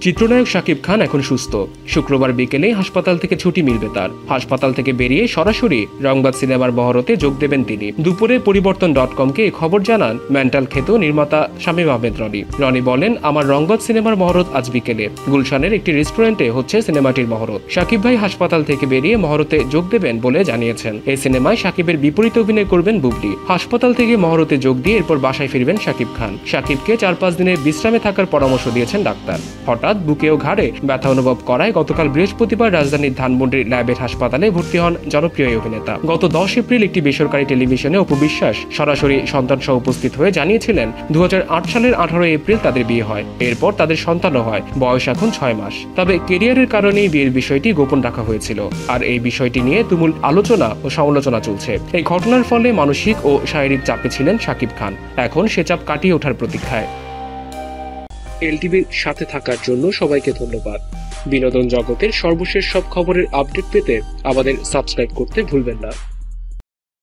চিত্রনায়ক শাকিব খান এখন সুস্থ। শুক্রবার বিকেলে হাসপাতাল থেকে ছুটি মিলবে তার। হাসপাতাল থেকে বেরিয়ে সরাসরি রংবাদ সিনেমার বহরতে যোগ দেবেন তিনি। দুপুরে পরিবর্তন.com-কে খবর জানান মেন্টাল খ্যাত নির্মাতা শামীম আহমেদ রনি। রনি বলেন, আমার রংবাদ সিনেমার মহরত আজ বিকেলে গুলশানের একটি রেস্টুরেন্টে হচ্ছে সিনেমাটির মহরত। শাকিব ভাই হাসপাতাল থেকে বেরিয়ে মহরতে যোগ দেবেন বলে জানিয়েছেন। এই সিনেমায় শাকিবের বিপরীতে অভিনয় করবেন বুবলি। হাসপাতাল থেকে মহরতে যোগ দিয়ে এরপর বাসায় ফিরবেন শাকিব খান। শাকিবকে 4-5 দিনের বিশ্রামে থাকার পরামর্শ দিয়েছেন ডাক্তার। হঠাৎ বুকে ও ঘাড়ে ব্যথা অনুভব করায় গতকাল বৃহস্পতিবার রাজধানীর ধানমন্ডির ল্যাবের হাসপাতালে ভর্তি হন জনপ্রিয় এই অভিনেতা। গত 10 এপ্রিল একটি বেসরকারি টেলিভিশনে অপু বিশ্বাস সরাসরি সন্তান সহ উপস্থিত হয়ে জানিয়েছিলেন 2008 সালের 18 এপ্রিল তাদের বিয়ে হয়। এরপর তাদের সন্তানও হয়। বয়স এখন 6 মাস। তবে কেরিয়ারের কারণেই বিয়ের বিষয়টি গোপন রাখা হয়েছিল। আর এই বিষয়টি নিয়ে তুমুল আলোচনা ও সমালোচনা চলছে। এই ঘটনার ফলে মানসিক ও শারীরিক চাপে ছিলেন শাকিব খান। এখন সে চাপ কাটিয়ে ওঠার প্রতীক্ষায়। এলটিভির সাথে থাকার জন্য সবাইকে ধন্যবাদ। বিনোদন জগতের সর্বশেষ সব খবরের আপডেট পেতে আমাদের সাবস্ক্রাইব করতে ভুলবেন না।